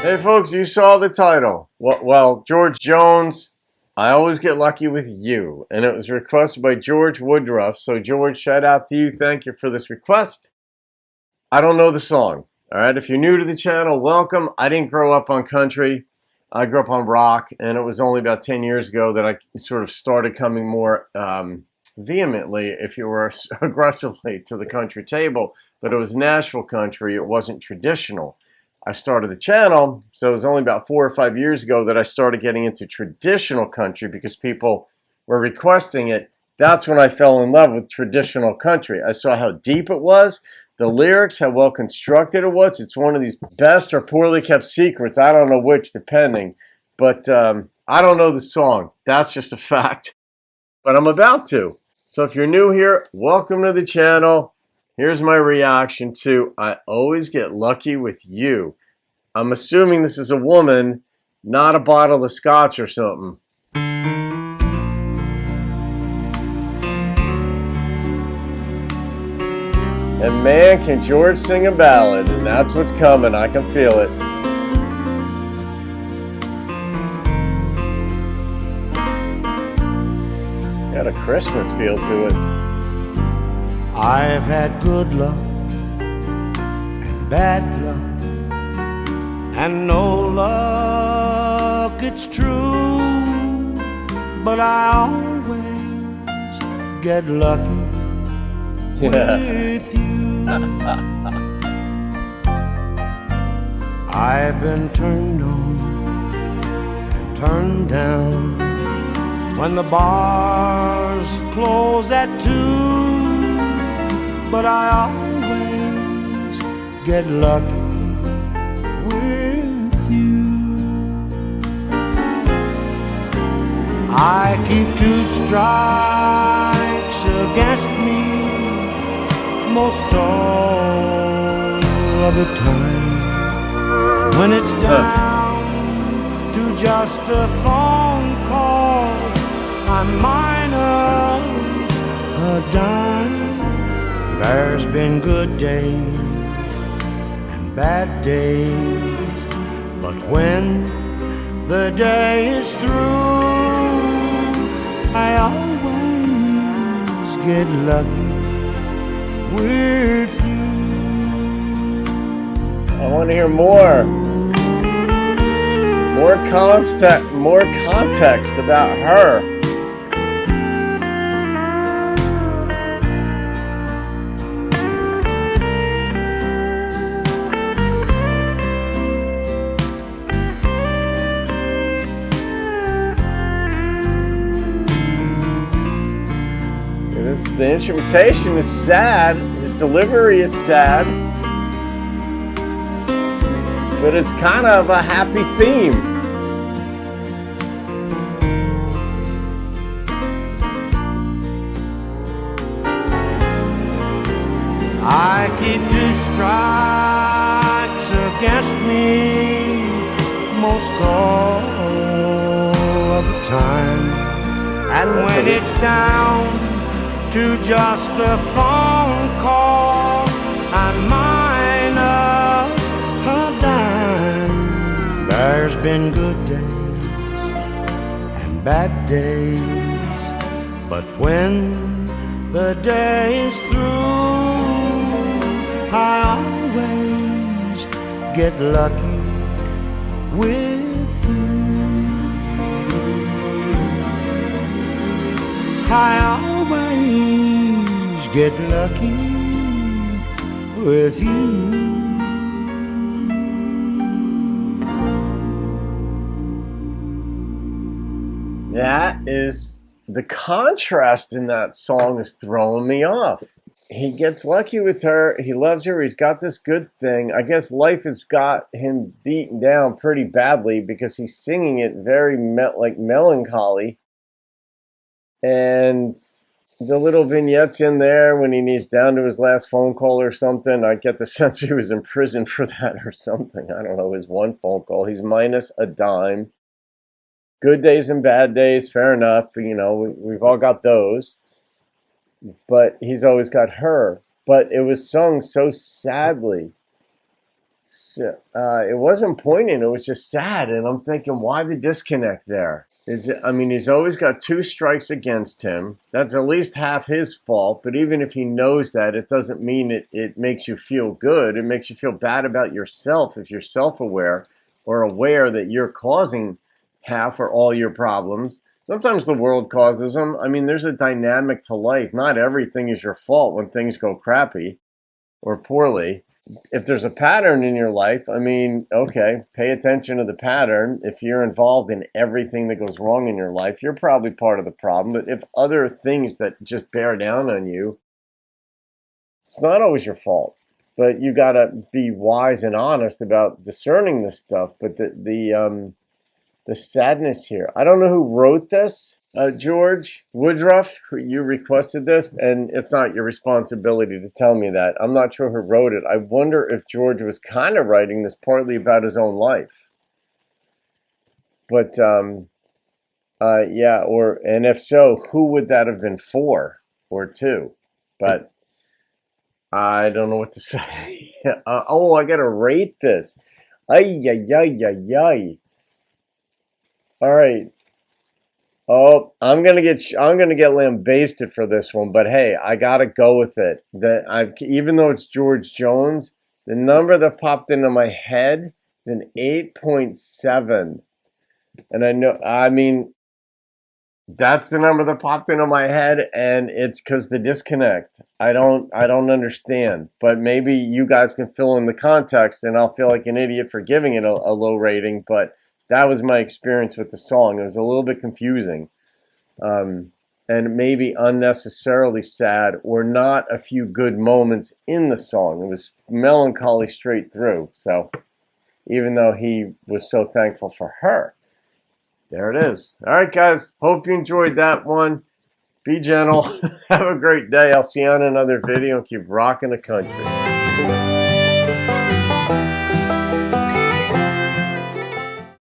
Hey folks, you saw the title. Well, George Jones, I Always Get Lucky With You. And it was requested by George Woodruff. So George, shout out to you. Thank you for this request. I don't know the song. All right, if you're new to the channel, welcome. I didn't grow up on country. I grew up on rock, and it was only about 10 years ago that I sort of started coming more vehemently, if you were aggressively, to the country table. But it was Nashville country. It wasn't traditional. I started the channel, so it was only about 4 or 5 years ago that I started getting into traditional country because people were requesting it. That's when I fell in love with traditional country. I saw how deep it was, the lyrics, how well constructed it was. It's one of these best or poorly kept secrets. I don't know which, depending. But I don't know the song. That's just a fact. But I'm about to. So if you're new here, welcome to the channel. Here's my reaction to I Always Get Lucky With You. I'm assuming this is a woman, not a bottle of scotch or something. And man, can George sing a ballad, and that's what's coming. I can feel it. Got a Christmas feel to it. I've had good luck and bad luck, and no luck, it's true, but I always get lucky with you. I've been turned on and turned down when the bars close at 2, but I always get lucky with you. I keep 2 strikes against me most all of the time. When it's down to just a phone call, I'm minus a dime. There's been good days and bad days, but when the day is through, I always get lucky with you. I want to hear more. More context about her. The instrumentation is sad. His delivery is sad. But it's kind of a happy theme. I keep 2 strikes against me most all of the time. And when it's down to just a phone call, I'm minus a dime. There's been good days and bad days, but when the day is through, I always get lucky with you. I always get lucky with you. That is, the contrast in that song is throwing me off. He gets lucky with her. He loves her. He's got this good thing. I guess life has got him beaten down pretty badly because he's singing it very like melancholy. And the little vignettes in there when he's down to his last phone call or something, I get the sense he was in prison for that or something. I don't know, his one phone call. He's minus a dime. Good days and bad days, fair enough. You know, we've all got those. But he's always got her. but it was sung so sadly. So, it wasn't poignant. It was just sad, and I'm thinking, why the disconnect there? I mean, he's always got 2 strikes against him. That's at least half his fault. But even if he knows that, it doesn't mean it makes you feel good. It makes you feel bad about yourself if you're self-aware or aware that you're causing half or all your problems. Sometimes the world causes them. I mean, there's a dynamic to life. Not everything is your fault when things go crappy or poorly. If there's a pattern in your life, I mean, okay, pay attention to the pattern. If you're involved in everything that goes wrong in your life, you're probably part of the problem. But if other things that just bear down on you, it's not always your fault. But you got to be wise and honest about discerning this stuff. But the sadness here. I don't know who wrote this, George Woodruff. You requested this, and it's not your responsibility to tell me that. I'm not sure who wrote it. I wonder if George was kind of writing this partly about his own life. But yeah, and if so, who would that have been for or to? But I don't know what to say. Oh, I gotta rate this. Ay, ay, ay, ay, ay. All right. Oh, I'm gonna get lambasted for this one, but hey, I gotta go with it. Even though it's George Jones, the number that popped into my head is an 8.7, and I mean, that's the number that popped into my head, and it's because the disconnect. I don't understand, but maybe you guys can fill in the context, and I'll feel like an idiot for giving it a low rating. But that was my experience with the song. It was a little bit confusing, and maybe unnecessarily sad, or not a few good moments in the song. It was melancholy straight through. So even though he was so thankful for her. There it is. All right, guys. Hope you enjoyed that one. Be gentle. Have a great day. I'll see you on another video and keep rocking the country.